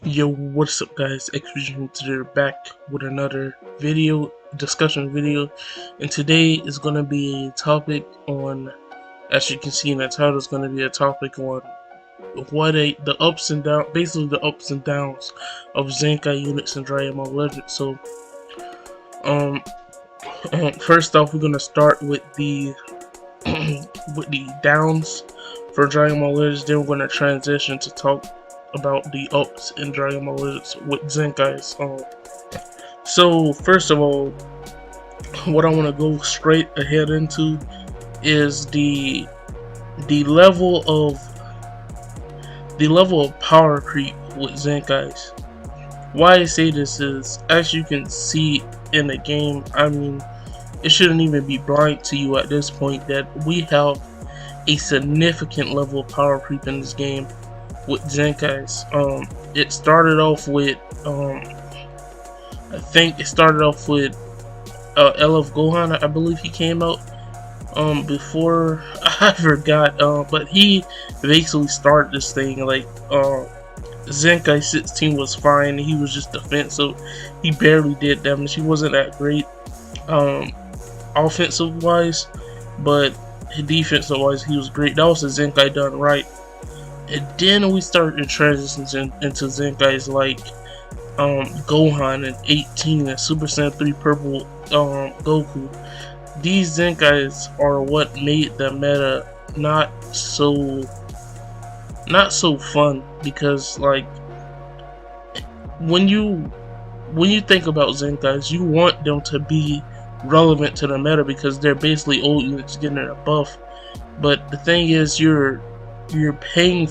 Yo, what's up guys, X-Vision today back with another discussion video, and today is going to be a topic on, as you can see in the title, is going to be a topic on the ups and downs, basically the ups and downs of Zenkai units in Dragon Ball Legends. So, um, first off, we're going to start with the, with the downs for Dragon Ball Legends, then we're going to transition to talk about the ups in Dragon Ball Legends with Zenkai's. So first of all, what I want to go straight ahead into is the level of power creep with Zenkai's. Why I say this is, as you can see in the game, I mean, it shouldn't even be blind to you at this point that we have a significant level of power creep in this game with Zenkai's. It started off with I think it started off with LF Gohan. I believe he came out before. I forgot, but he basically started this thing. Like Zenkai 16 was fine, he was just defensive, he barely did damage, he wasn't that great offensive wise, but defensive wise he was great. That was a Zenkai done right. And then we started to transition into Zenkai's like Gohan and 18 and Super Saiyan 3 Purple Goku. These Zenkais are what made the meta not so fun, because like when you think about Zenkais, you want them to be relevant to the meta because they're basically old units getting a buff. But the thing is, you're paying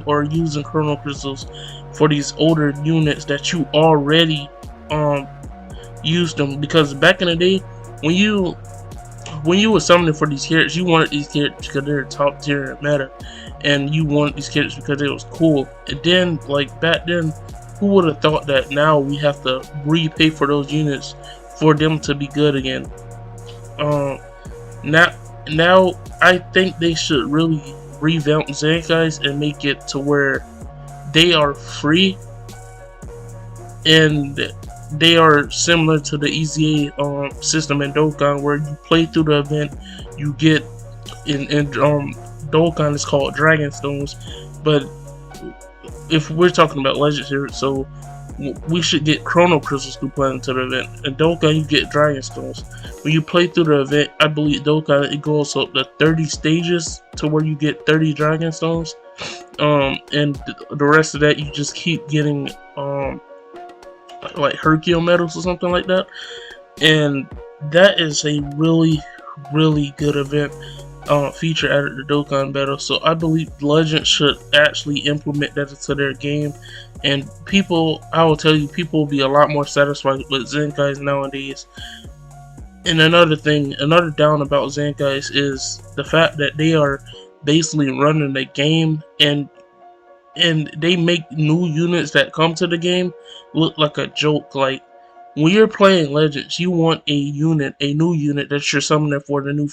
or using chrono crystals for these older units that you already used them, because back in the day when you were summoning for these characters, you wanted these characters because they're top tier in meta, and you wanted these characters because it was cool. And then like back then, who would have thought that now we have to repay for those units for them to be good again? Now I think they should really revamp Zenkai's and make it to where they are free and they are similar to the EZA system in Dokkan, where you play through the event, you get in Dokkan it's called Dragon Stones, but if we're talking about Legends here, so we should get Chrono Crystals through playing to the event. In Dokkan you get Dragon Stones. When you play through the event, I believe Dokkan it goes up to 30 stages to where you get 30 Dragon Stones. And the rest of that you just keep getting like Hercule medals or something like that. And that is a really good event feature out of the Dokkan battle. So I believe Legends should actually implement that into their game, and I will tell you, people will be a lot more satisfied with Zenkai's nowadays. And another down about Zenkai's is the fact that they are basically running the game, and they make new units that come to the game look like a joke. Like when you're playing Legends, you want a new unit that you're summoning for the new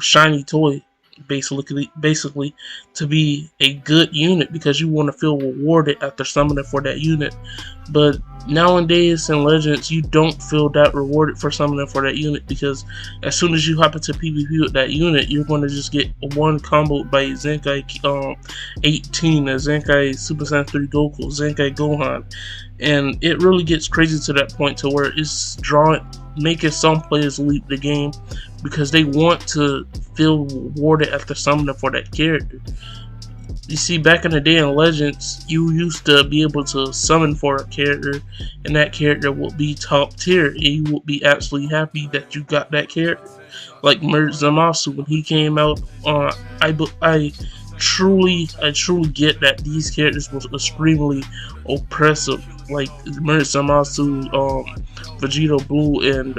shiny toy, basically to be a good unit, because you want to feel rewarded after summoning for that unit. But nowadays in Legends, you don't feel that rewarded for summoning for that unit, because as soon as you hop into PvP with that unit, you're going to just get one comboed by Zenkai 18, a Zenkai Super Saiyan 3 Goku, Zenkai Gohan, and it really gets crazy to that point to where it's making some players leave the game because they want to feel rewarded after summoning for that character. You see, back in the day in Legends, you used to be able to summon for a character, and that character would be top tier, and you would be absolutely happy that you got that character. Like Merge Zamasu, when he came out, I truly get that these characters was extremely oppressive. Like Merge Zamasu, Vegito Blue, and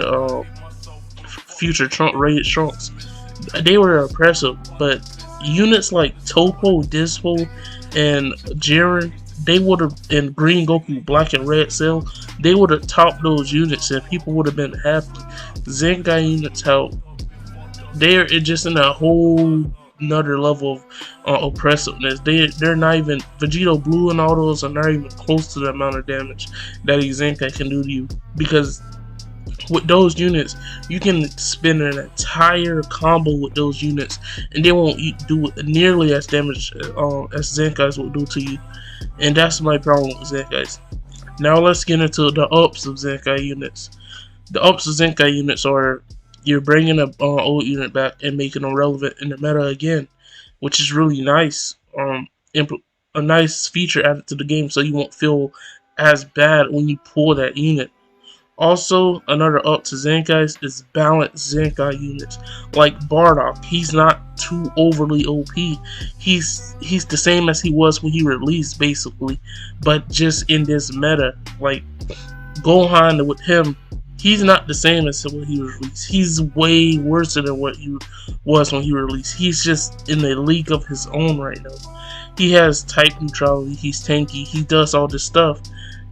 Future Trunk, Rated Trunks. They were oppressive, but units like Topo, Dispo, and Jiren, they would have, and Green Goku, Black and Red Cell, they would have topped those units and people would have been happy. Zenkai units, how they're just in a whole another level of oppressiveness. They're not even Vegito Blue and all those are not even close to the amount of damage that a Zenkai can do to you, because with those units, you can spin an entire combo with those units, and they won't do nearly as damage as Zenkais will do to you. And that's my problem with Zenkais. Now let's get into the ups of Zenkai units. The ups of Zenkai units are you're bringing a old unit back and making them relevant in the meta again, which is really nice. A nice feature added to the game, so you won't feel as bad when you pull that unit. Also, another up to Zenkais is balanced Zenkai units. Like Bardock, he's not too overly OP. He's the same as he was when he released, basically, but just in this meta. Like Gohan with him, he's not the same as when he was released. He's way worse than what he was when he released. He's just in a league of his own right now. He has type neutrality. He's tanky. He does all this stuff,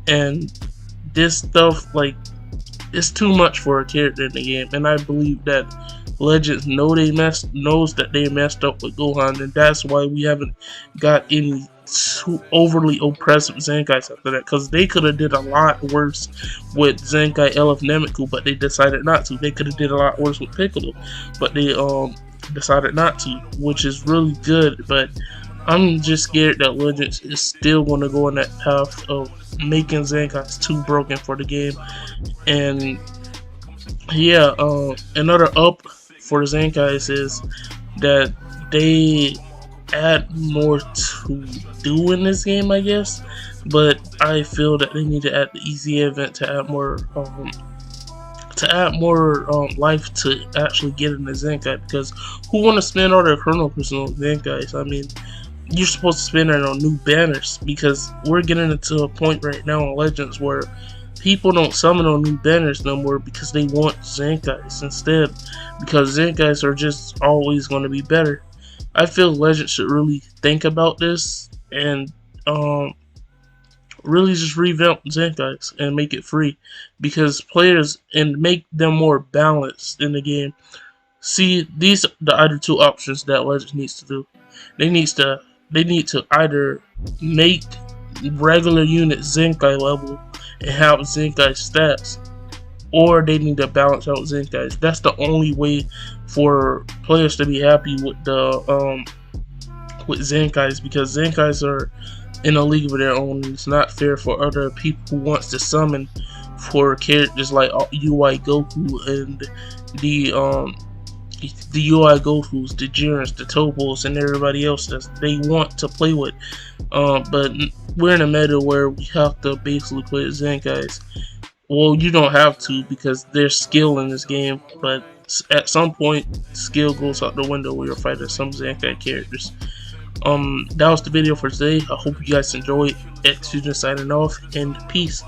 and this stuff it's too much for a character in the game, and I believe that Legends knows that they messed up with Gohan, and that's why we haven't got any too overly oppressive Zenkais after that, because they could have did a lot worse with Zenkai LF Nemiku, but they decided not to. They could have did a lot worse with Piccolo, but they decided not to, which is really good. But I'm just scared that Legends is still going to go in that path of making Zenkais too broken for the game. And yeah, another up for Zenkais is that they add more to do in this game, I guess. But I feel that they need to add the easy event to add more life to actually get in the Zenkai, because who want to spend all their Chrono Crystals on Zenkais? I mean, you're supposed to spend it on new banners, because we're getting into a point right now in Legends where people don't summon on new banners no more because they want Zenkais instead, because Zenkais are just always going to be better. I feel Legends should really think about this and really just revamp Zenkais and make it free, because players, and make them more balanced in the game. See, these are the other two options that Legends needs to do. They need to either make regular units Zenkai level and have Zenkai stats, or they need to balance out Zenkais. That's the only way for players to be happy with the with Zenkais, because Zenkais are in a league of their own. It's not fair for other people who wants to summon for characters like UI Goku and the UI Gokus, the Jirens, the Topos, and everybody else that they want to play with. But we're in a meta where we have to basically play Zenkais. Well, you don't have to, because there's skill in this game, but at some point, skill goes out the window when you're fighting some Zenkai characters. That was the video for today. I hope you guys enjoyed. X Fusion signing off, and peace.